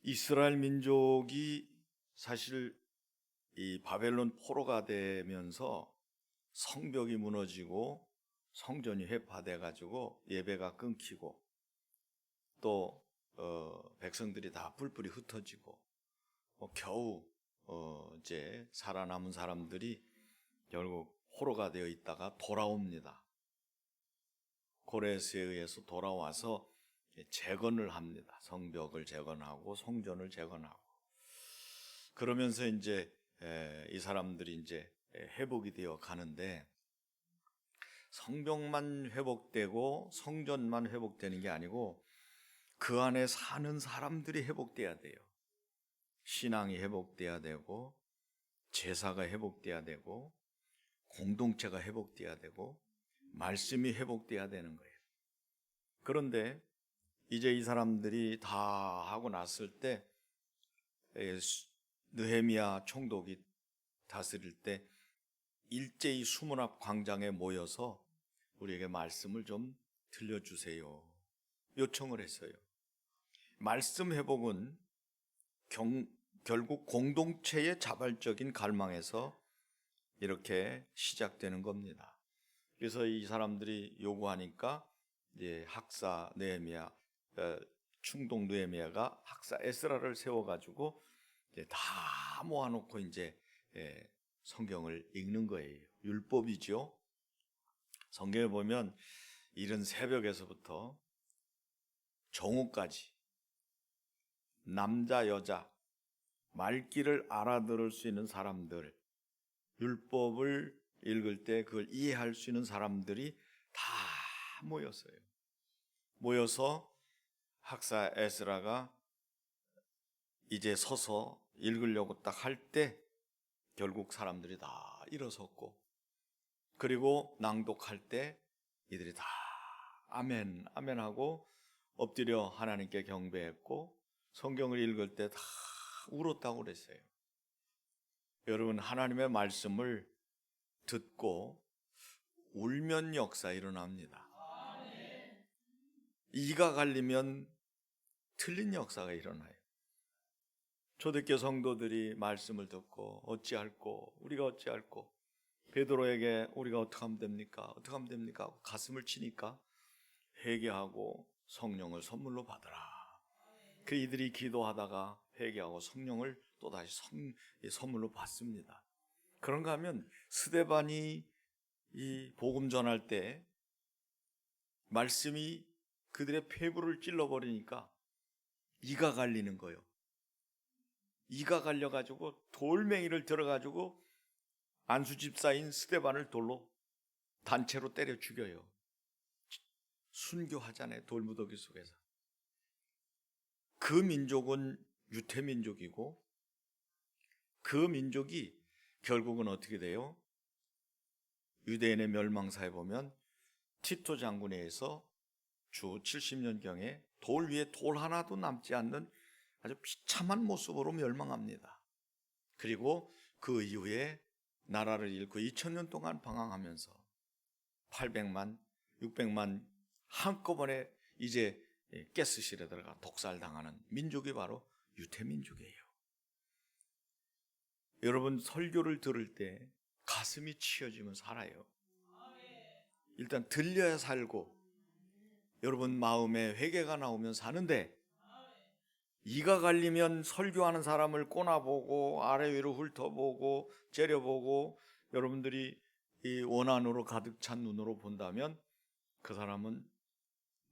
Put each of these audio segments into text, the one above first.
이스라엘 민족이 사실 이 바벨론 포로가 되면서 성벽이 무너지고 성전이 회파돼 가지고 예배가 끊기고 또 백성들이 다 뿔뿔이 흩어지고 겨우 이제 살아남은 사람들이 결국 포로가 되어 있다가 돌아옵니다. 고레스에 의해서 돌아와서 재건을 합니다. 성벽을 재건하고 성전을 재건하고 그러면서 이제 이 사람들이 이제 회복이 되어 가는데 성벽만 회복되고 성전만 회복되는 게 아니고 그 안에 사는 사람들이 회복돼야 돼요. 신앙이 회복돼야 되고 제사가 회복돼야 되고 공동체가 회복돼야 되고 말씀이 회복돼야 되는 거예요. 그런데 이제 이 사람들이 다 하고 났을 때 느헤미야 총독이 다스릴 때 일제히 수문 앞 광장에 모여서 우리에게 말씀을 좀 들려주세요 요청을 했어요. 말씀 회복은 결국 공동체의 자발적인 갈망에서 이렇게 시작되는 겁니다. 그래서 이 사람들이 요구하니까 이제 학사 느헤미야, 충동 느헤미야가 학사 에스라를 세워가지고 이제 다 모아놓고 이제 성경을 읽는 거예요. 율법이죠. 성경에 보면 이른 새벽에서부터 정오까지 남자 여자 말귀를 알아들을 수 있는 사람들, 율법을 읽을 때 그걸 이해할 수 있는 사람들이 다 모였어요. 모여서 학사 에스라가 이제 서서 읽으려고 딱 할 때 결국 사람들이 다 일어섰고, 그리고 낭독할 때 이들이 다 아멘 아멘 하고 엎드려 하나님께 경배했고, 성경을 읽을 때 다 울었다고 그랬어요. 여러분, 하나님의 말씀을 듣고 울면 역사 일어납니다. 이가 갈리면 틀린 역사가 일어나요. 초대교 성도들이 말씀을 듣고 어찌할꼬, 우리가 어찌할꼬, 베드로에게 우리가 어떻게 하면 됩니까? 어떻게 하면 됩니까? 하고 가슴을 치니까 회개하고 성령을 선물로 받으라. 그 이들이 기도하다가 회개하고 성령을 또다시 선물로 받습니다. 그런가 하면 스데반이 이 복음 전할 때 말씀이 그들의 폐부를 찔러버리니까 이가 갈리는 거예요. 이가 갈려가지고 돌멩이를 들어가지고 안수집사인 스데반을 돌로 단체로 때려 죽여요. 순교하잖아요. 돌무더기 속에서. 그 민족은 유태민족이고 그 민족이 결국은 어떻게 돼요? 유대인의 멸망사에 보면 티토 장군에 의해서 주 70년경에 돌 위에 돌 하나도 남지 않는 아주 비참한 모습으로 멸망합니다. 그리고 그 이후에 나라를 잃고 2000년 동안 방황하면서 800만, 600만 한꺼번에 이제 가스실에 들어가 독살당하는 민족이 바로 유태민족이에요. 여러분, 설교를 들을 때 가슴이 치여지면 살아요. 일단 들려야 살고, 여러분 마음에 회개가 나오면 사는데, 이가 갈리면 설교하는 사람을 꼬나보고 아래 위로 훑어보고 째려보고 여러분들이 이 원한으로 가득 찬 눈으로 본다면 그 사람은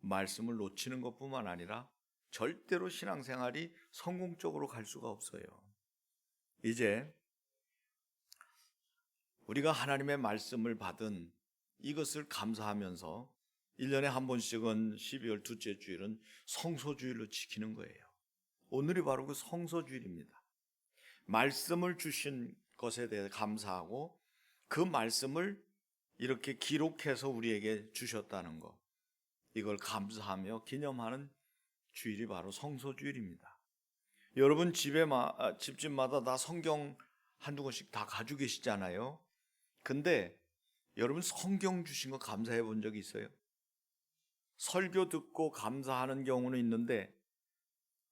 말씀을 놓치는 것뿐만 아니라 절대로 신앙생활이 성공적으로 갈 수가 없어요. 이제 우리가 하나님의 말씀을 받은 이것을 감사하면서 1년에 한 번씩은 12월 둘째 주일은 성소주일로 지키는 거예요. 오늘이 바로 그 성소주일입니다. 말씀을 주신 것에 대해 감사하고 그 말씀을 이렇게 기록해서 우리에게 주셨다는 것, 이걸 감사하며 기념하는 주일이 바로 성소주일입니다. 여러분 집집마다 다 성경 한두 권씩 다 가지고 계시잖아요. 근데 여러분 성경 주신 거 감사해 본 적이 있어요? 설교 듣고 감사하는 경우는 있는데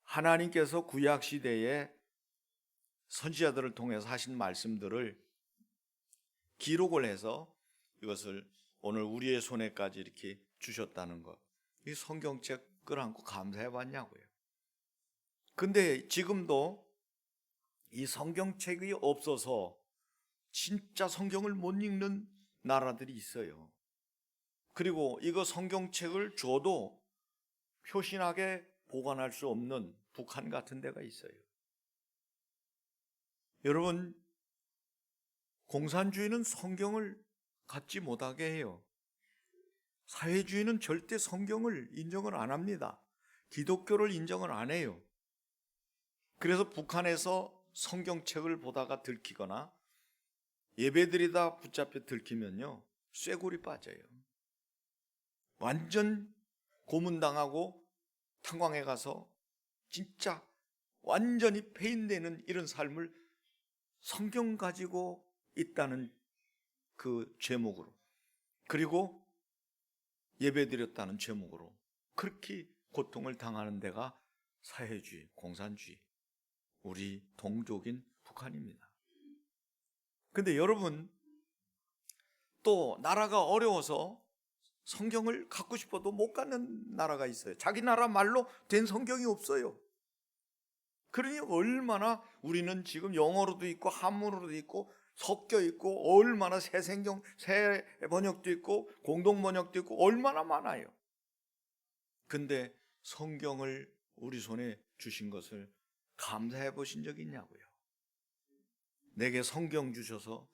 하나님께서 구약 시대에 선지자들을 통해서 하신 말씀들을 기록을 해서 이것을 오늘 우리의 손에까지 이렇게 주셨다는 것, 이 성경책 끌어안고 감사해 봤냐고요. 근데 지금도 이 성경책이 없어서 진짜 성경을 못 읽는 나라들이 있어요. 그리고 이거 성경책을 줘도 표신하게 보관할 수 없는 북한 같은 데가 있어요. 여러분, 공산주의는 성경을 갖지 못하게 해요. 사회주의는 절대 성경을 인정을 안 합니다. 기독교를 인정을 안 해요. 그래서 북한에서 성경책을 보다가 들키거나 예배드리다 붙잡혀 들키면요, 쇠골이 빠져요. 완전 고문당하고 탄광에 가서 진짜 완전히 폐인되는 이런 삶을 성경 가지고 있다는 그 제목으로, 그리고 예배드렸다는 제목으로 그렇게 고통을 당하는 데가 사회주의, 공산주의, 우리 동족인 북한입니다. 근데 여러분, 또 나라가 어려워서 성경을 갖고 싶어도 못 갖는 나라가 있어요. 자기 나라 말로 된 성경이 없어요. 그러니 얼마나 우리는 지금 영어로도 있고 한문으로도 있고 섞여 있고 얼마나 새 번역도 있고 공동 번역도 있고 얼마나 많아요. 근데 성경을 우리 손에 주신 것을 감사해 보신 적이 있냐고요. 내게 성경 주셔서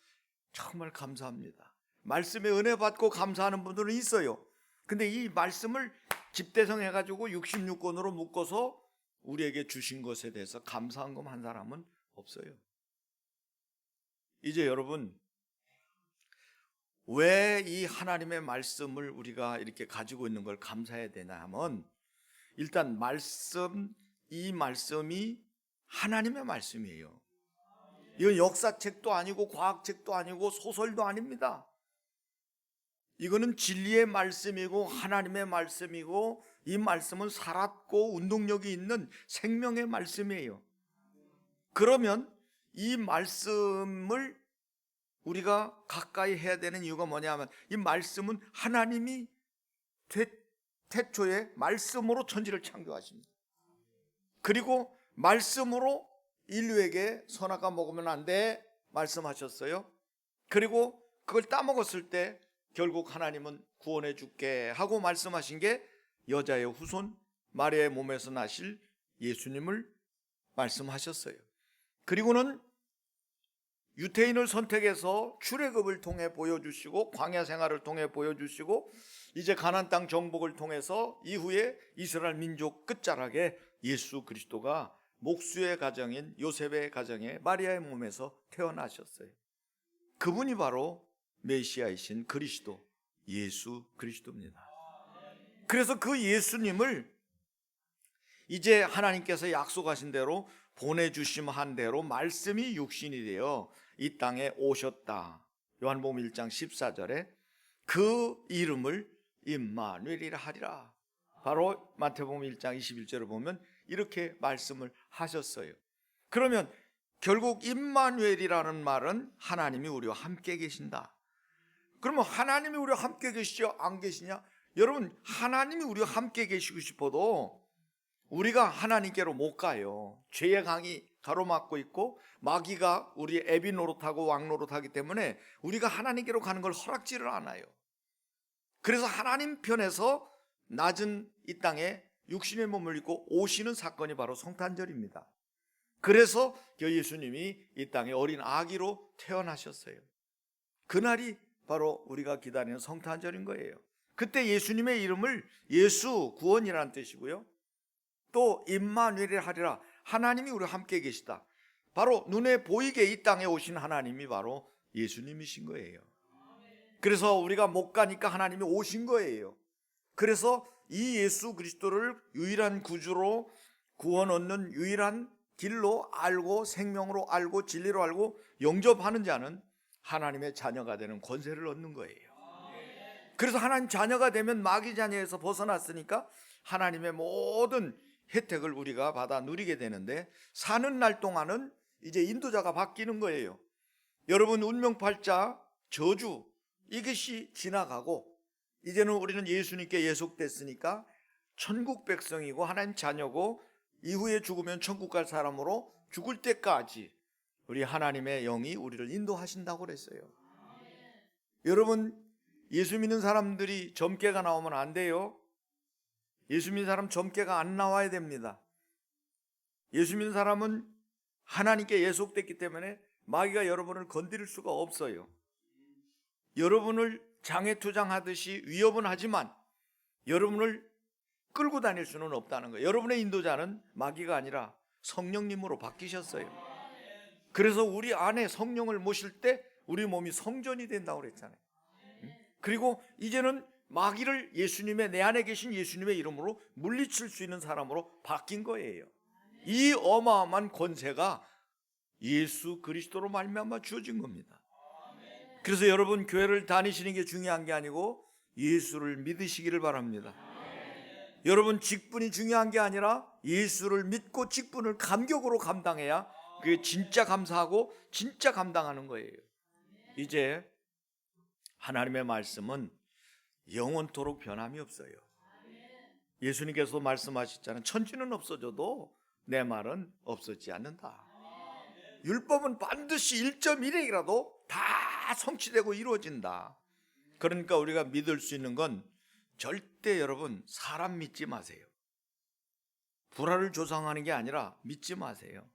정말 감사합니다. 말씀에 은혜 받고 감사하는 분들은 있어요. 근데 이 말씀을 집대성 해가지고 66권으로 묶어서 우리에게 주신 것에 대해서 감사한 것 한 사람은 없어요. 이제 여러분, 왜 이 하나님의 말씀을 우리가 이렇게 가지고 있는 걸 감사해야 되냐 하면, 일단 이 말씀이 하나님의 말씀이에요. 이건 역사책도 아니고 과학책도 아니고 소설도 아닙니다. 이거는 진리의 말씀이고 하나님의 말씀이고, 이 말씀은 살았고 운동력이 있는 생명의 말씀이에요. 그러면 이 말씀을 우리가 가까이 해야 되는 이유가 뭐냐면, 이 말씀은 하나님이 태초에 말씀으로 천지를 창조하십니다. 그리고 말씀으로 인류에게 선악과 먹으면 안 돼 말씀하셨어요. 그리고 그걸 따먹었을 때 결국 하나님은 구원해 줄게 하고 말씀하신 게 여자의 후손 마리아의 몸에서 나실 예수님을 말씀하셨어요. 그리고는 유태인을 선택해서 출애굽을 통해 보여주시고 광야 생활을 통해 보여주시고 이제 가나안 땅 정복을 통해서 이후에 이스라엘 민족 끝자락에 예수 그리스도가 목수의 가정인 요셉의 가정에 마리아의 몸에서 태어나셨어요. 그분이 바로 메시아이신 그리스도, 예수 그리스도입니다. 그래서 그 예수님을 이제 하나님께서 약속하신 대로 보내주심 한 대로 말씀이 육신이 되어 이 땅에 오셨다. 요한복음 1장 14절에 그 이름을 임마누엘이라 하리라. 바로 마태복음 1장 21절을 보면 이렇게 말씀을 하셨어요. 그러면 결국 임마누엘이라는 말은 하나님이 우리와 함께 계신다. 그러면 하나님이 우리와 함께 계시죠? 안 계시냐? 여러분, 하나님이 우리와 함께 계시고 싶어도 우리가 하나님께로 못 가요. 죄의 강이 가로막고 있고 마귀가 우리 애비 노릇하고 왕 노릇하기 때문에 우리가 하나님께로 가는 걸 허락지를 않아요. 그래서 하나님 편에서 낮은 이 땅에 육신의 몸을 입고 오시는 사건이 바로 성탄절입니다. 그래서 예수님이 이 땅에 어린 아기로 태어나셨어요. 그날이 바로 우리가 기다리는 성탄절인 거예요. 그때 예수님의 이름을 예수, 구원이라는 뜻이고요, 또 임마누엘이라 하리라, 하나님이 우리와 함께 계시다. 바로 눈에 보이게 이 땅에 오신 하나님이 바로 예수님이신 거예요. 그래서 우리가 못 가니까 하나님이 오신 거예요. 그래서 이 예수 그리스도를 유일한 구주로 구원 얻는 유일한 길로 알고 생명으로 알고 진리로 알고 영접하는 자는 하나님의 자녀가 되는 권세를 얻는 거예요. 그래서 하나님 자녀가 되면 마귀 자녀에서 벗어났으니까 하나님의 모든 혜택을 우리가 받아 누리게 되는데, 사는 날 동안은 이제 인도자가 바뀌는 거예요. 여러분, 운명팔자 저주 이것이 지나가고 이제는 우리는 예수님께 예속됐으니까 천국 백성이고 하나님 자녀고 이후에 죽으면 천국 갈 사람으로 죽을 때까지 우리 하나님의 영이 우리를 인도하신다고 그랬어요. 여러분, 예수 믿는 사람들이 점괘가 나오면 안 돼요. 예수 믿는 사람 점괘가 안 나와야 됩니다. 예수 믿는 사람은 하나님께 예속됐기 때문에 마귀가 여러분을 건드릴 수가 없어요. 여러분을 장애투장하듯이 위협은 하지만 여러분을 끌고 다닐 수는 없다는 거예요. 여러분의 인도자는 마귀가 아니라 성령님으로 바뀌셨어요. 그래서 우리 안에 성령을 모실 때 우리 몸이 성전이 된다고 그랬잖아요. 그리고 이제는 마귀를 예수님의, 내 안에 계신 예수님의 이름으로 물리칠 수 있는 사람으로 바뀐 거예요. 이 어마어마한 권세가 예수 그리스도로 말미암아 주어진 겁니다. 그래서 여러분, 교회를 다니시는 게 중요한 게 아니고 예수를 믿으시기를 바랍니다. 여러분, 직분이 중요한 게 아니라 예수를 믿고 직분을 감격으로 감당해야 그게 진짜 감사하고 진짜 감당하는 거예요. 이제 하나님의 말씀은 영원토록 변함이 없어요. 예수님께서 말씀하셨잖아요. 천지는 없어져도 내 말은 없어지지 않는다. 율법은 반드시 1.1핵이라도 다 성취되고 이루어진다. 그러니까 우리가 믿을 수 있는 건 절대, 여러분, 사람 믿지 마세요. 불화를 조성하는 게 아니라 믿지 마세요.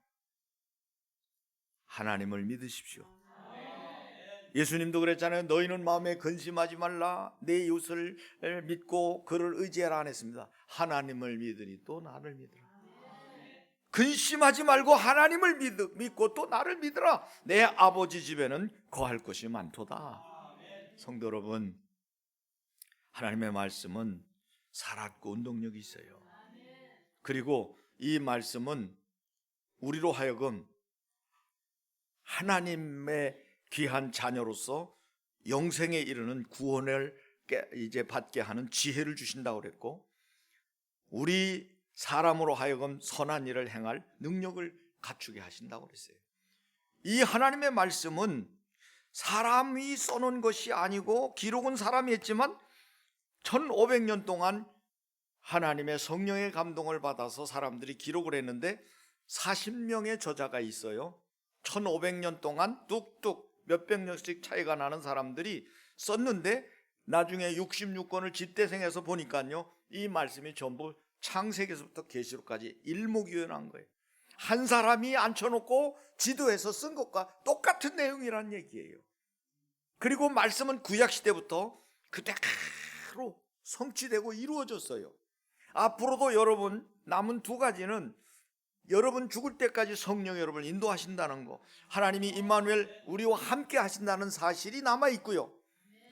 하나님을 믿으십시오. 예수님도 그랬잖아요. 너희는 마음에 근심하지 말라. 내 이웃을 믿고 그를 의지하라 안 했습니다. 하나님을 믿으니 또 나를 믿으라. 근심하지 말고 하나님을 믿고 또 나를 믿으라. 내 아버지 집에는 거할 것이 많도다. 성도 여러분, 하나님의 말씀은 살았고 운동력이 있어요. 그리고 이 말씀은 우리로 하여금 하나님의 귀한 자녀로서 영생에 이르는 구원을 이제 받게 하는 지혜를 주신다고 그랬고, 우리 사람으로 하여금 선한 일을 행할 능력을 갖추게 하신다고 그랬어요. 이 하나님의 말씀은 사람이 써놓은 것이 아니고, 기록은 사람이 했지만 1500년 동안 하나님의 성령의 감동을 받아서 사람들이 기록을 했는데 40명의 저자가 있어요. 1500년 동안 뚝뚝 몇백 년씩 차이가 나는 사람들이 썼는데 나중에 66권을 집대성해서 보니까요, 이 말씀이 전부 창세기에서부터 계시록까지 일목요연한 거예요. 한 사람이 앉혀놓고 지도해서 쓴 것과 똑같은 내용이라는 얘기예요. 그리고 말씀은 구약시대부터 그대로 성취되고 이루어졌어요. 앞으로도 여러분, 남은 두 가지는 여러분 죽을 때까지 성령 여러분을 인도하신다는 거, 하나님이 임마누엘 우리와 함께 하신다는 사실이 남아있고요.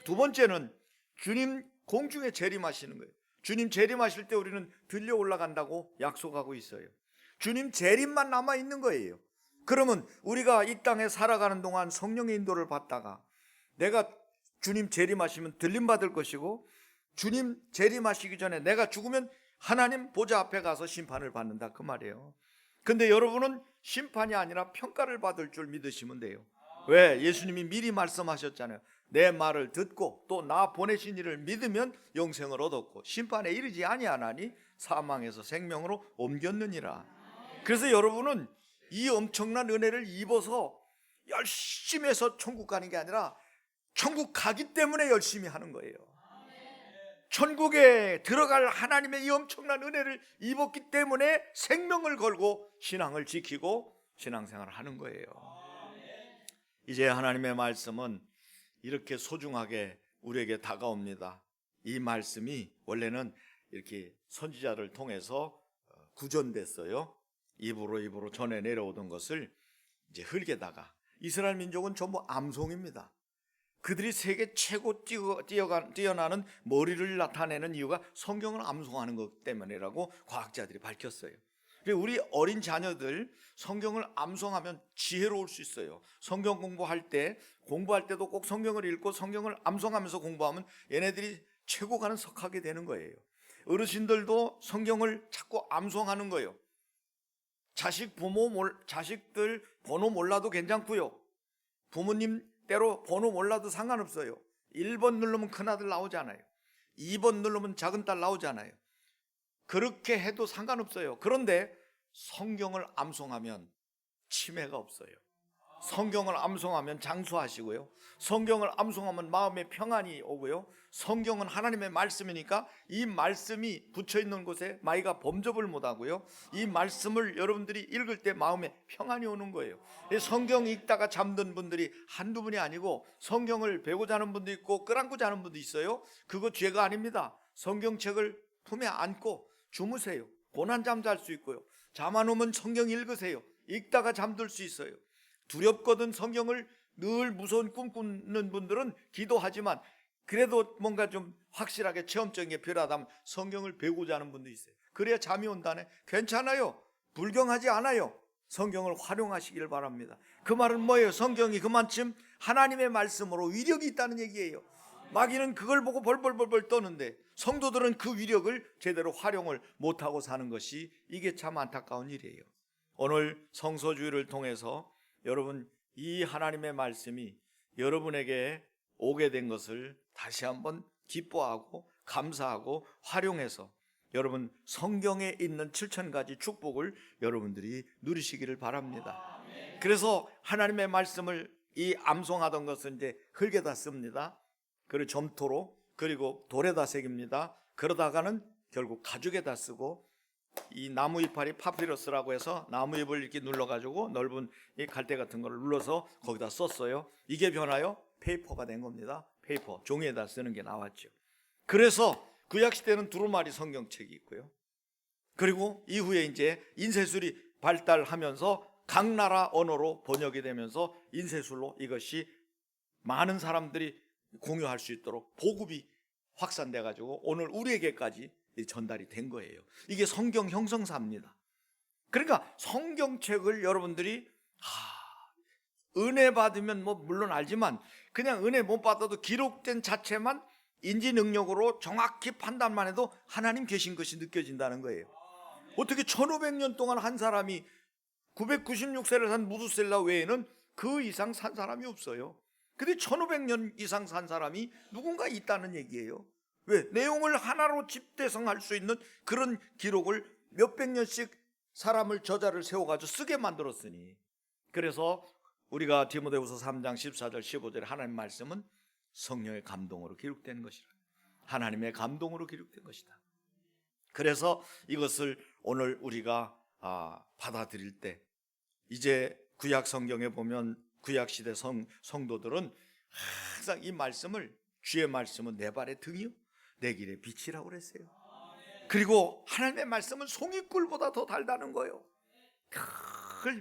두 번째는 주님 공중에 재림하시는 거예요. 주님 재림하실 때 우리는 들려 올라간다고 약속하고 있어요. 주님 재림만 남아있는 거예요. 그러면 우리가 이 땅에 살아가는 동안 성령의 인도를 받다가 내가 주님 재림하시면 들림받을 것이고, 주님 재림하시기 전에 내가 죽으면 하나님 보좌 앞에 가서 심판을 받는다, 그 말이에요. 근데 여러분은 심판이 아니라 평가를 받을 줄 믿으시면 돼요. 왜? 예수님이 미리 말씀하셨잖아요. 내 말을 듣고 또 나 보내신 이를 믿으면 영생을 얻었고 심판에 이르지 아니하나니 사망에서 생명으로 옮겼느니라. 그래서 여러분은 이 엄청난 은혜를 입어서 열심히 해서 천국 가는 게 아니라 천국 가기 때문에 열심히 하는 거예요. 천국에 들어갈 하나님의 이 엄청난 은혜를 입었기 때문에 생명을 걸고 신앙을 지키고 신앙생활을 하는 거예요. 이제 하나님의 말씀은 이렇게 소중하게 우리에게 다가옵니다. 이 말씀이 원래는 이렇게 선지자를 통해서 구전됐어요. 입으로 전해 내려오던 것을 이제 흙에다가, 이스라엘 민족은 전부 암송입니다. 그들이 세계 최고 뛰어나는 머리를 나타내는 이유가 성경을 암송하는 것 때문이라고 과학자들이 밝혔어요. 우리 어린 자녀들 성경을 암송하면 지혜로울 수 있어요. 성경 공부할 때도 꼭 성경을 읽고 성경을 암송하면서 공부하면 얘네들이 최고 가는 석학이 되는 거예요. 어르신들도 성경을 자꾸 암송하는 거예요. 자식들 번호 몰라도 괜찮고요. 부모님 때로 번호 몰라도 상관없어요. 1번 누르면 큰아들 나오잖아요. 2번 누르면 작은딸 나오잖아요. 그렇게 해도 상관없어요. 그런데 성경을 암송하면 치매가 없어요. 성경을 암송하면 장수하시고요. 성경을 암송하면 마음에 평안이 오고요. 성경은 하나님의 말씀이니까 이 말씀이 붙여있는 곳에 마귀가 범접을 못하고요. 이 말씀을 여러분들이 읽을 때 마음에 평안이 오는 거예요. 성경 읽다가 잠든 분들이 한두 분이 아니고 성경을 베고 자는 분도 있고 끌안고 자는 분도 있어요. 그거 죄가 아닙니다. 성경책을 품에 안고 주무세요. 고난잠 잘 수 있고요. 잠 안 오면 성경 읽으세요. 읽다가 잠들 수 있어요. 두렵거든 성경을 늘 무서운 꿈 꾸는 분들은 기도하지만 그래도 뭔가 좀 확실하게 체험적인 게 필요하다면 성경을 배우고자 하는 분도 있어요. 그래야 잠이 온다네. 괜찮아요. 불경하지 않아요. 성경을 활용하시길 바랍니다. 그 말은 뭐예요? 성경이 그만큼 하나님의 말씀으로 위력이 있다는 얘기예요. 마귀는 그걸 보고 벌벌벌 떠는데 성도들은 그 위력을 제대로 활용을 못하고 사는 것이 이게 참 안타까운 일이에요. 오늘 성소주의를 통해서 여러분 이 하나님의 말씀이 여러분에게 오게 된 것을 다시 한번 기뻐하고 감사하고 활용해서 여러분 성경에 있는 7,000가지 축복을 여러분들이 누리시기를 바랍니다. 그래서 하나님의 말씀을 이 암송하던 것은 이제 흙에다 씁니다. 그리고 점토로 그리고 돌에다 새깁니다. 그러다가는 결국 가죽에다 쓰고 이 나무 이파리 파피러스라고 해서 나무 잎을 이렇게 눌러가지고 넓은 이 갈대 같은 걸 눌러서 거기다 썼어요. 이게 변하여 페이퍼가 된 겁니다. 페이퍼, 종이에다 쓰는 게 나왔죠. 그래서 구약시대는 두루마리 성경책이 있고요. 그리고 이후에 이제 인쇄술이 발달하면서 각 나라 언어로 번역이 되면서 인쇄술로 이것이 많은 사람들이 공유할 수 있도록 보급이 확산돼 가지고 오늘 우리에게까지 전달이 된 거예요. 이게 성경 형성사입니다. 그러니까 성경책을 여러분들이 은혜 받으면 뭐 물론 알지만 그냥 은혜 못 받아도 기록된 자체만 인지 능력으로 정확히 판단만 해도 하나님 계신 것이 느껴진다는 거예요. 어떻게 1500년 동안 한 사람이 996세를 산 무두셀라 외에는 그 이상 산 사람이 없어요. 근데 1500년 이상 산 사람이 누군가 있다는 얘기예요. 왜? 내용을 하나로 집대성할 수 있는 그런 기록을 몇백 년씩 사람을 저자를 세워가지고 쓰게 만들었으니. 그래서 우리가 디모데후서 3장 14절 15절에 하나님 말씀은 성령의 감동으로 기록된 것이라. 하나님의 감동으로 기록된 것이다. 그래서 이것을 오늘 우리가 받아들일 때 이제 구약 성경에 보면 구약 시대 성도들은 항상 이 말씀을 주의 말씀은 내 발의 등이요 내 길의 빛이라고 그랬어요. 그리고 하나님의 말씀은 송이꿀보다 더 달다는 거예요.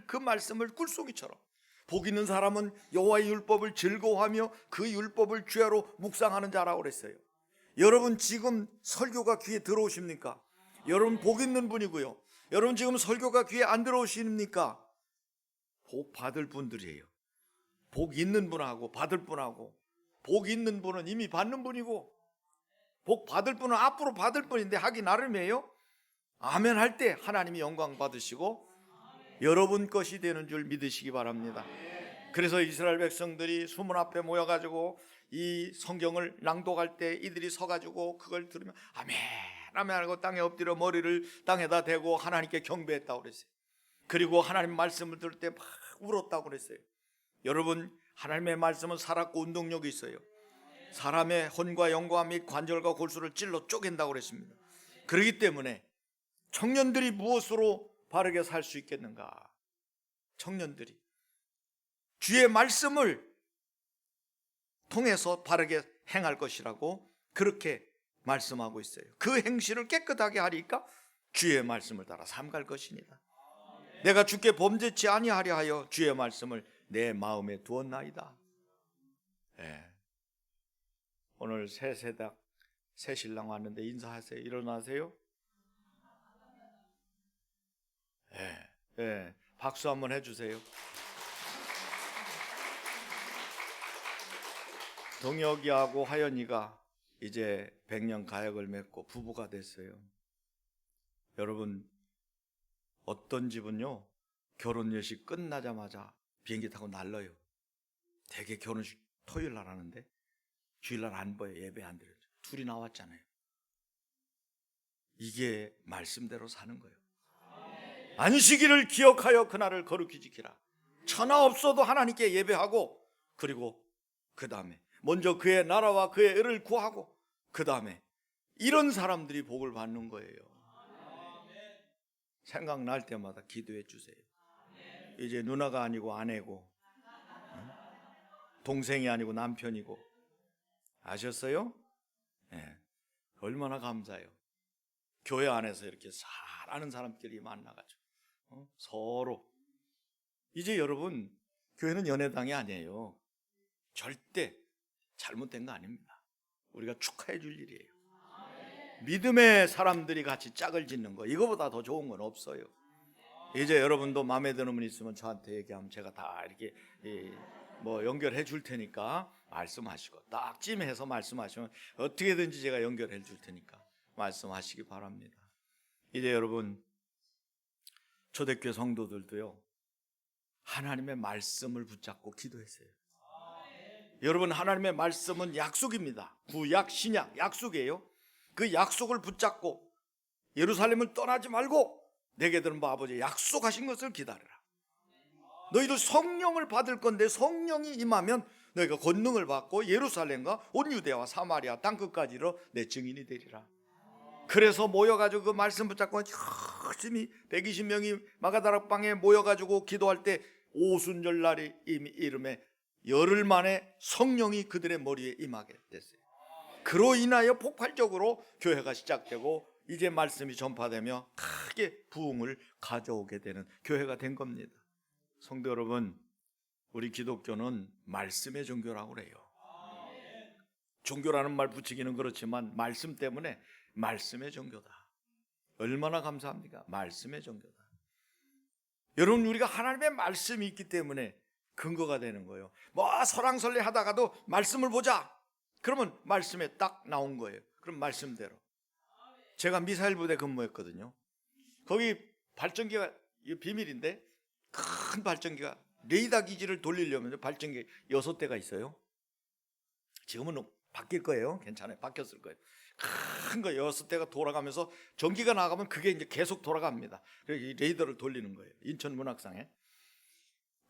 그 말씀을 꿀송이처럼 복 있는 사람은 여호와의 율법을 즐거워하며 그 율법을 주야로 묵상하는 자라고 그랬어요. 여러분 지금 설교가 귀에 들어오십니까? 여러분 복 있는 분이고요. 여러분 지금 설교가 귀에 안 들어오십니까? 복 받을 분들이에요. 복 있는 분하고 받을 분하고, 복 있는 분은 이미 받는 분이고 복 받을 분은 앞으로 받을 분인데 하기 나름이에요. 아멘 할 때 하나님이 영광 받으시고 여러분 것이 되는 줄 믿으시기 바랍니다. 그래서 이스라엘 백성들이 수문 앞에 모여가지고 이 성경을 낭독할 때 이들이 서가지고 그걸 들으면 아멘 아멘 하고 땅에 엎드려 머리를 땅에다 대고 하나님께 경배했다고 그랬어요. 그리고 하나님 말씀을 들을 때 막 울었다고 그랬어요. 여러분 하나님의 말씀은 살았고 운동력이 있어요. 사람의 혼과 영과 및 관절과 골수를 찔러 쪼갠다고 그랬습니다. 그렇기 때문에 청년들이 무엇으로 바르게 살 수 있겠는가? 청년들이 주의 말씀을 통해서 바르게 행할 것이라고 그렇게 말씀하고 있어요. 그 행실을 깨끗하게 하리까 주의 말씀을 따라 삼갈 것이니라. 내가 주께 범죄치 아니하려 하여 주의 말씀을 내 마음에 두었나이다. 오늘 새 세닥 새 신랑 왔는데 인사하세요. 일어나세요. 박수 한번 해주세요. 동혁이하고 하연이가 이제 100년 가약을 맺고 부부가 됐어요. 여러분, 어떤 집은요 결혼 예식 끝나자마자 비행기 타고 날라요. 대개 결혼식 토요일 날 하는데 주일날 안 보여. 예배 안 드려요. 둘이 나왔잖아요. 이게 말씀대로 사는 거예요. 안식일을 기억하여 그날을 거룩히 지키라. 천하 없어도 하나님께 예배하고, 그리고 그 다음에 먼저 그의 나라와 그의 의를 구하고, 그 다음에 이런 사람들이 복을 받는 거예요. 생각날 때마다 기도해 주세요. 이제 누나가 아니고 아내고, 동생이 아니고 남편이고, 아셨어요? 네. 얼마나 감사해요. 교회 안에서 이렇게 잘하는 사람끼리 만나가지고 서로. 이제 여러분, 교회는 연애당이 아니에요. 절대 잘못된 거 아닙니다. 우리가 축하해 줄 일이에요. 믿음의 사람들이 같이 짝을 짓는 거, 이거보다 더 좋은 건 없어요. 이제 여러분도 마음에 드는 분 있으면 저한테 얘기하면 제가 다 이렇게 뭐 연결해 줄 테니까 말씀하시고, 딱 찜해서 말씀하시면 어떻게든지 제가 연결해 줄 테니까 말씀하시기 바랍니다. 이제 여러분, 초대교회 성도들도요 하나님의 말씀을 붙잡고 기도했어요. 여러분, 하나님의 말씀은 약속입니다. 구약 신약 약속이에요. 그 약속을 붙잡고 예루살렘을 떠나지 말고 내게 들은 바 아버지 약속하신 것을 기다리라. 너희도 성령을 받을 건데 성령이 임하면 너희가 권능을 받고 예루살렘과 온 유대와 사마리아 땅끝까지로 내 증인이 되리라. 그래서 모여가지고 그 말씀 붙잡고 열심히 120명이 마가다락방에 모여가지고 기도할 때 오순절날이 이름에 열흘 만에 성령이 그들의 머리에 임하게 됐어요. 그로 인하여 폭발적으로 교회가 시작되고 이제 말씀이 전파되며 크게 부흥을 가져오게 되는 교회가 된 겁니다. 성도 여러분, 우리 기독교는 말씀의 종교라고 그래요. 종교라는 말 붙이기는 그렇지만 말씀 때문에 말씀의 종교다. 얼마나 감사합니까? 말씀의 종교다. 여러분, 우리가 하나님의 말씀이 있기 때문에 근거가 되는 거예요. 뭐 설왕설래 하다가도 말씀을 보자. 그러면 말씀에 딱 나온 거예요. 그럼 말씀대로. 제가 미사일 부대 근무했거든요. 거기 발전기가, 이거 비밀인데, 큰 발전기가, 레이더 기지를 돌리려면 발전기 6대가 있어요. 지금은 바뀔 거예요. 괜찮아요. 바뀌었을 거예요. 큰 거 6대가 돌아가면서 전기가 나가면 그게 이제 계속 돌아갑니다. 그래서 이 레이더를 돌리는 거예요. 인천 문학상에.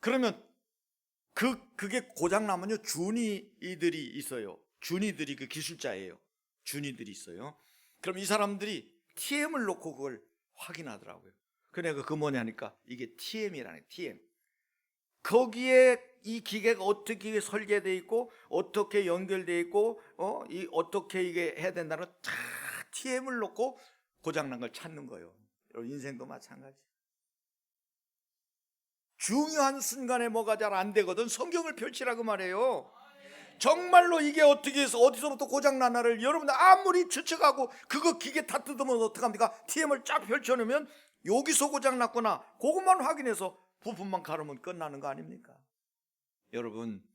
그러면 그게 고장 나면요 준이들이 있어요. 준이들이 그 기술자예요. 준이들이 있어요. 그럼 이 사람들이 TM을 놓고 그걸 확인하더라고요. 그래서 그 뭐냐니까 이게 TM이라는 TM. 거기에 이 기계가 어떻게 설계되어 있고 어떻게 연결되어 있고 어떻게 이게 해야 된다는 다 TM을 놓고 고장난 걸 찾는 거예요. 인생도 마찬가지. 중요한 순간에 뭐가 잘 안 되거든 성경을 펼치라고 말해요. 정말로 이게 어떻게 해서 어디서부터 고장나나를 여러분들 아무리 추측하고 그거 기계 다 뜯으면 어떡합니까? TM을 쫙 펼쳐놓으면 여기서 고장났구나, 그것만 확인해서 부품만 가르면 끝나는 거 아닙니까? 여러분,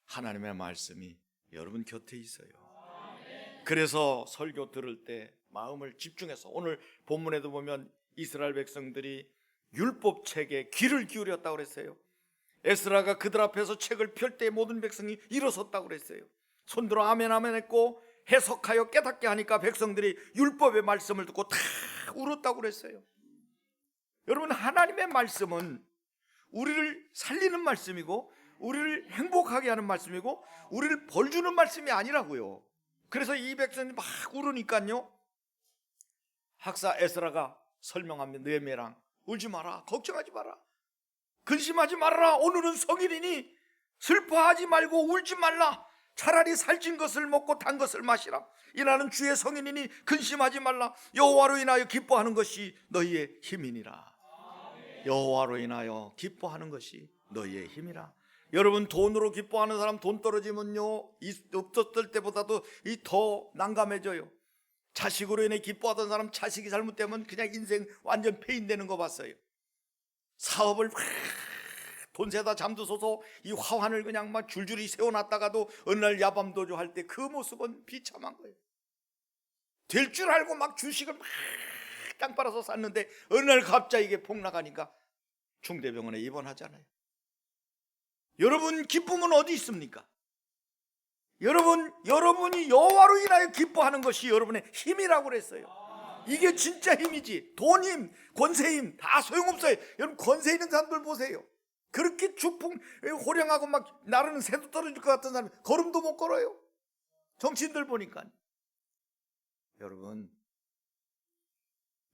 하나님의 말씀이 여러분 곁에 있어요. 그래서 설교 들을 때 마음을 집중해서, 오늘 본문에도 보면 이스라엘 백성들이 율법책에 귀를 기울였다고 그랬어요. 에스라가 그들 앞에서 책을 펼 때 모든 백성이 일어섰다고 그랬어요. 손들어 아멘 아멘 했고 해석하여 깨닫게 하니까 백성들이 율법의 말씀을 듣고 다 울었다고 그랬어요. 여러분, 하나님의 말씀은 우리를 살리는 말씀이고 우리를 행복하게 하는 말씀이고 우리를 벌주는 말씀이 아니라고요. 그래서 이 백성이 막 울으니까요, 학사 에스라가 설명하면 느헤미야랑 울지 마라, 걱정하지 마라, 근심하지 말아라. 오늘은 성일이니 슬퍼하지 말고 울지 말라. 차라리 살찐 것을 먹고 단 것을 마시라. 이나는 주의 성인이니 근심하지 말라. 여호와로 인하여 기뻐하는 것이 너희의 힘이니라. 여호와로 인하여 기뻐하는 것이 너희의 힘이라. 여러분, 돈으로 기뻐하는 사람 돈 떨어지면요 없었을 때보다도 더 난감해져요. 자식으로 인해 기뻐하던 사람 자식이 잘못되면 그냥 인생 완전 폐인되는 거 봤어요. 사업을 돈 세다 잠드소서 이 화환을 그냥 막 줄줄이 세워놨다가도 어느 날 야밤도주 할 때 그 모습은 비참한 거예요. 될 줄 알고 막 주식을 막 땅 빨아서 쌌는데 어느 날 갑자기 이게 폭락하니까 중대병원에 입원하잖아요. 여러분, 기쁨은 어디 있습니까? 여러분이 여호와로 인하여 기뻐하는 것이 여러분의 힘이라고 그랬어요. 이게 진짜 힘이지. 돈 힘, 권세 힘 다 소용없어요. 여러분, 권세 있는 사람들 보세요. 그렇게 축풍 호령하고 막 나르는 새도 떨어질 것 같은 사람이 걸음도 못 걸어요. 정치인들 보니까. 여러분,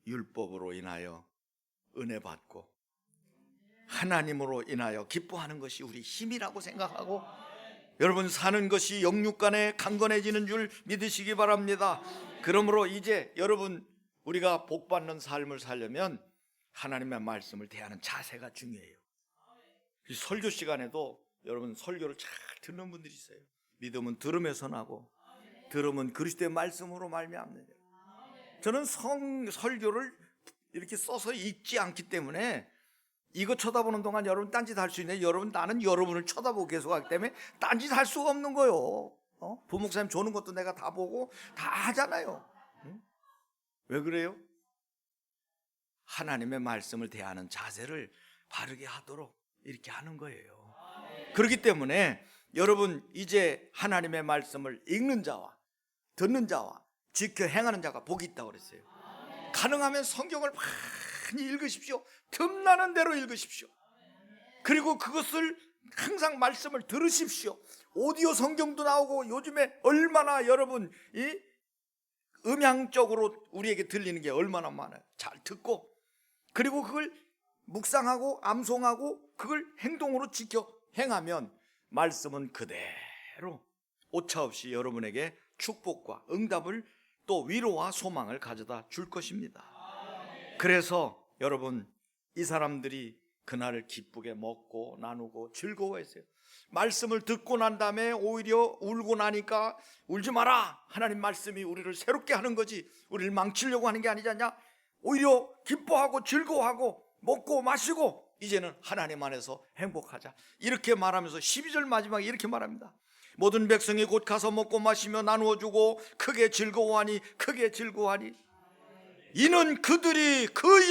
율법으로 인하여 은혜 받고 하나님으로 인하여 기뻐하는 것이 우리 힘이라고 생각하고 여러분 사는 것이 영육간에 강건해지는 줄 믿으시기 바랍니다. 그러므로 이제 여러분, 우리가 복받는 삶을 살려면 하나님의 말씀을 대하는 자세가 중요해요. 설교 시간에도 여러분 설교를 잘 듣는 분들이 있어요. 믿음은 들음에서 나고 들음은 그리스도의 말씀으로 말미암느니라. 저는 설교를 이렇게 써서 읽지 않기 때문에 이거 쳐다보는 동안 여러분 딴짓 할 수 있는데 여러분, 나는 여러분을 쳐다보고 계속 하기 때문에 딴짓 할 수가 없는 거예요. 부목사님 조는 것도 내가 다 보고 다 하잖아요. 왜 그래요? 하나님의 말씀을 대하는 자세를 바르게 하도록 이렇게 하는 거예요. 그렇기 때문에 여러분, 이제 하나님의 말씀을 읽는 자와 듣는 자와 지켜 행하는 자가 복이 있다고 그랬어요. 가능하면 성경을 많이 읽으십시오. 틈나는 대로 읽으십시오. 그리고 그것을 항상 말씀을 들으십시오. 오디오 성경도 나오고 요즘에 얼마나 여러분 이 음향적으로 우리에게 들리는 게 얼마나 많아요. 잘 듣고 그리고 그걸 묵상하고 암송하고 그걸 행동으로 지켜 행하면 말씀은 그대로 오차 없이 여러분에게 축복과 응답을 또 위로와 소망을 가져다 줄 것입니다. 그래서 여러분, 이 사람들이 그날을 기쁘게 먹고 나누고 즐거워했어요. 말씀을 듣고 난 다음에 오히려 울고 나니까 울지 마라, 하나님 말씀이 우리를 새롭게 하는 거지 우리를 망치려고 하는 게 아니잖냐. 오히려 기뻐하고 즐거워하고 먹고 마시고 이제는 하나님 안에서 행복하자, 이렇게 말하면서 12절 마지막에 이렇게 말합니다. 모든 백성이 곧 가서 먹고 마시며 나누어주고 크게 즐거워하니 크게 즐거워하니 이는 그들이 그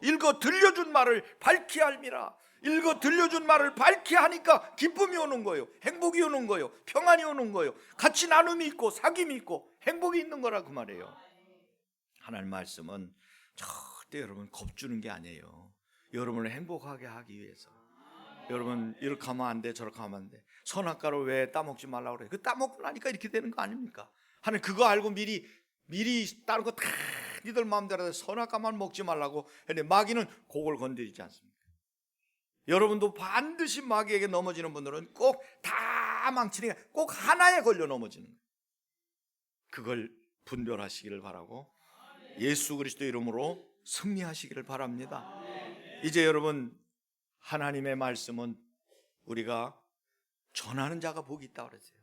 읽어 들려준 말을 밝히 알미라. 읽어 들려준 말을 밝히 하니까 기쁨이 오는 거예요. 행복이 오는 거예요. 평안이 오는 거예요. 같이 나눔이 있고 사귐이 있고 행복이 있는 거라 그 말이에요. 하나님 말씀은 절대 여러분 겁주는 게 아니에요. 여러분을 행복하게 하기 위해서. 여러분, 이렇게 하면 안 돼, 저렇게 하면 안 돼. 선악과를 왜 따먹지 말라고 그래? 그 따먹고 나니까 이렇게 되는 거 아닙니까? 하나님 그거 알고 미리 다른 거 다 니들 마음대로 선악과만 먹지 말라고 했는데 마귀는 그걸 건드리지 않습니까? 여러분도 반드시 마귀에게 넘어지는 분들은 꼭 다 망치니까 꼭 하나에 걸려 넘어지는 거예요. 그걸 분별하시기를 바라고 예수 그리스도 이름으로 승리하시기를 바랍니다. 이제 여러분, 하나님의 말씀은 우리가 전하는 자가 복이 있다고 그랬어요.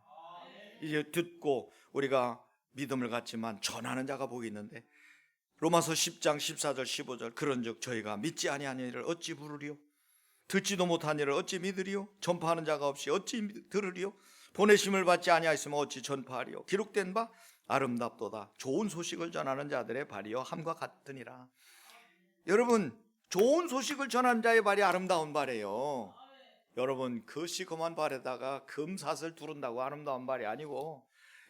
이제 듣고 우리가 믿음을 갖지만 전하는 자가 복이 있는데 로마서 10장 14절 15절 그런즉 저희가 믿지 아니하는 이를 어찌 부르리요? 듣지도 못한 이를 어찌 믿으리요? 전파하는 자가 없이 어찌 들으리요? 보내심을 받지 아니하였으면 어찌 전파하리요? 기록된 바 아름답도다 좋은 소식을 전하는 자들의 발이요 함과 같으니라. 여러분, 좋은 소식을 전하는 자의 발이 아름다운 발이에요. 여러분, 그 시커먼 발에다가 금사슬 두른다고 아름다운 발이 아니고,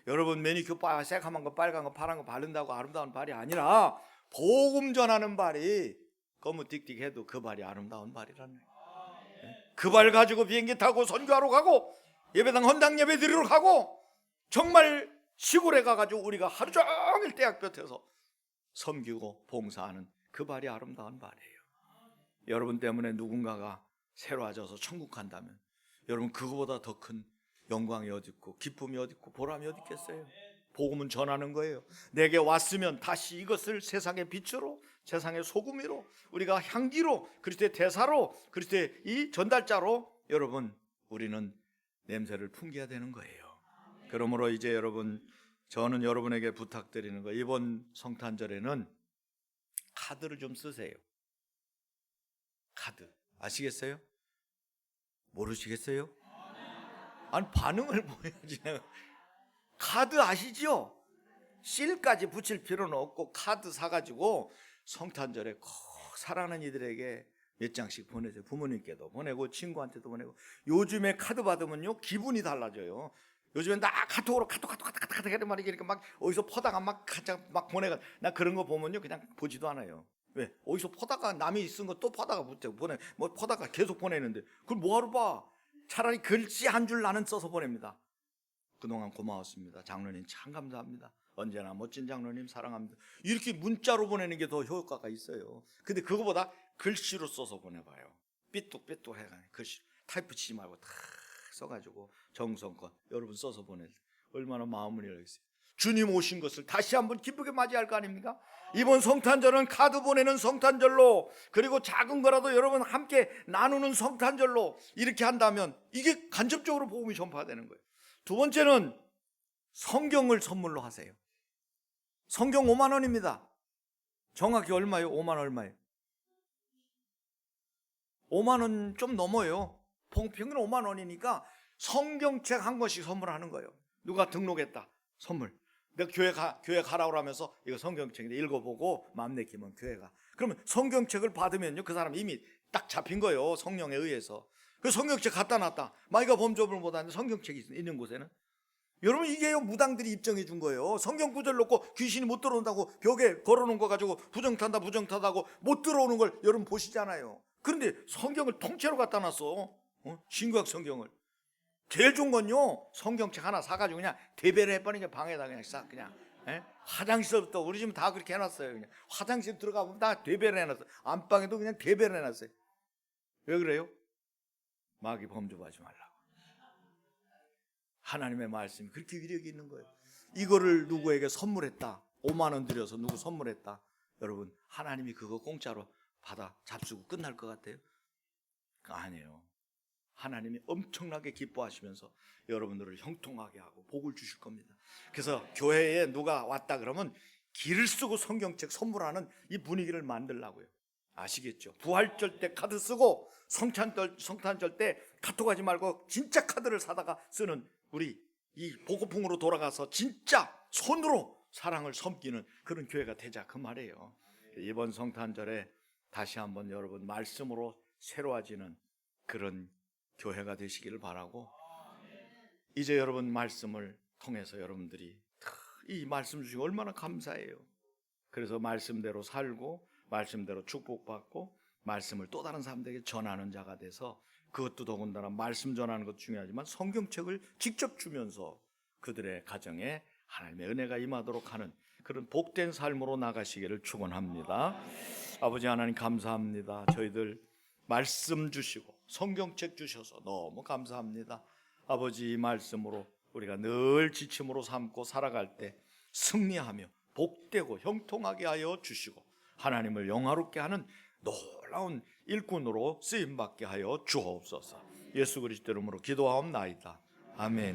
여러분 매니큐어 새카만 거 빨간 거 파란 거 바른다고 아름다운 발이 아니라 복음 전하는 발이 거무틱틱해도 그 발이 아름다운 발이라는 거예요. 그 발 가지고 비행기 타고 선교하러 가고 예배당 헌당 예배 드리러 가고 정말 시골에 가가지고 우리가 하루 종일 떼약볕에서 섬기고 봉사하는 그 발이 아름다운 발이에요. 여러분 때문에 누군가가 새로워져서 천국 간다면 여러분 그거보다 더 큰 영광이 어디 있고 기쁨이 어디 있고 보람이 어디 있겠어요? 복음은 전하는 거예요. 내게 왔으면 다시 이것을 세상의 빛으로, 세상의 소금으로, 우리가 향기로, 그리스도의 대사로, 그리스도의 이 전달자로 여러분 우리는 냄새를 풍겨야 되는 거예요. 그러므로 이제 여러분, 저는 여러분에게 부탁드리는 거, 이번 성탄절에는 카드를 좀 쓰세요. 카드 아시겠어요? 모르시겠어요? 아니 반응을 보여야지. 카드 아시죠? 실까지 붙일 필요는 없고 카드 사가지고 성탄절에 꼭 사랑하는 이들에게 몇 장씩 보내세요. 부모님께도 보내고 친구한테도 보내고. 요즘에 카드 받으면요 기분이 달라져요. 요즘엔 나 카톡으로 카톡 이렇게 말이야. 이렇게 막 어디서 퍼다가 막 보내가. 나 그런 거 보면요 그냥 보지도 않아요. 왜? 어디서 퍼다가 남이 쓴 거 또 퍼다가 보내. 뭐 퍼다가 계속 보내는데 그걸 뭐하러 봐? 차라리 글씨 한 줄 나는 써서 보냅니다. 그동안 고마웠습니다. 장로님 참 감사합니다. 언제나 멋진 장로님 사랑합니다. 이렇게 문자로 보내는 게 더 효과가 있어요. 근데 그거보다 글씨로 써서 보내봐요. 삐뚤삐뚤 해가지고 글씨 타이프 치지 말고 다 써가지고 정성껏 여러분 써서 보낼 때 얼마나 마음을 열겠어요. 주님 오신 것을 다시 한번 기쁘게 맞이할 거 아닙니까? 이번 성탄절은 카드 보내는 성탄절로, 그리고 작은 거라도 여러분 함께 나누는 성탄절로 이렇게 한다면 이게 간접적으로 복음이 전파되는 거예요. 두 번째는 성경을 선물로 하세요. 성경 5만 원입니다. 정확히 얼마예요? 5만 얼마예요? 5만 원 좀 넘어요. 평균 5만 원이니까 성경책 한 권씩 선물하는 거예요. 누가 등록했다 선물. 내가 교회 가라고 하면서 이거 성경책인데 읽어보고 마음 내키면 교회 가. 그러면 성경책을 받으면요 그 사람 이미 딱 잡힌 거예요. 성령에 의해서. 그 성경책 갖다 놨다. 마이가 범접을 못하는데 성경책이 있는 곳에는, 여러분 이게요 무당들이 입증해 준 거예요. 성경 구절 놓고 귀신이 못 들어온다고 벽에 걸어놓은 거 가지고 부정타다고 못 들어오는 걸 여러분 보시잖아요. 그런데 성경을 통째로 갖다 놨어. 신구약 성경을. 제일 좋은 건요 성경책 하나 사가지고 그냥 대배를 해버리니까 방에다 그냥 싹 그냥. 화장실부터 우리 집은 다 그렇게 해놨어요. 그냥 화장실 들어가면 다 대배를 해놨어요. 안방에도 그냥 대배를 해놨어요. 왜 그래요? 마귀 범접하지 말라고. 하나님의 말씀이 그렇게 위력이 있는 거예요. 이거를 누구에게 선물했다, 5만 원 들여서 누구 선물했다, 여러분 하나님이 그거 공짜로 받아 잡수고 끝날 것 같아요? 아니에요. 하나님이 엄청나게 기뻐하시면서 여러분들을 형통하게 하고 복을 주실 겁니다. 그래서 교회에 누가 왔다 그러면 길을 쓰고 성경책 선물하는 이 분위기를 만들라고요. 아시겠죠? 부활절 때 카드 쓰고 성탄절 때 카톡 하지 말고 진짜 카드를 사다가 쓰는 우리 이 보고풍으로 돌아가서 진짜 손으로 사랑을 섬기는 그런 교회가 되자 그 말이에요. 이번 성탄절에 다시 한번 여러분 말씀으로 새로워지는 그런 교회가 되시기를 바라고, 이제 여러분 말씀을 통해서 여러분들이 이 말씀 주시고 얼마나 감사해요. 그래서 말씀대로 살고 말씀대로 축복받고 말씀을 또 다른 사람들에게 전하는 자가 돼서, 그것도 더군다나 말씀 전하는 것도 중요하지만 성경책을 직접 주면서 그들의 가정에 하나님의 은혜가 임하도록 하는 그런 복된 삶으로 나가시기를 축원합니다. 아버지 하나님 감사합니다. 저희들 말씀 주시고 성경책 주셔서 너무 감사합니다. 아버지 이 말씀으로 우리가 늘 지침으로 삼고 살아갈 때 승리하며 복되고 형통하게 하여 주시고 하나님을 영화롭게 하는 놀라운 일꾼으로 쓰임받게 하여 주옵소서. 예수 그리스도 이름으로 기도하옵나이다. 아멘.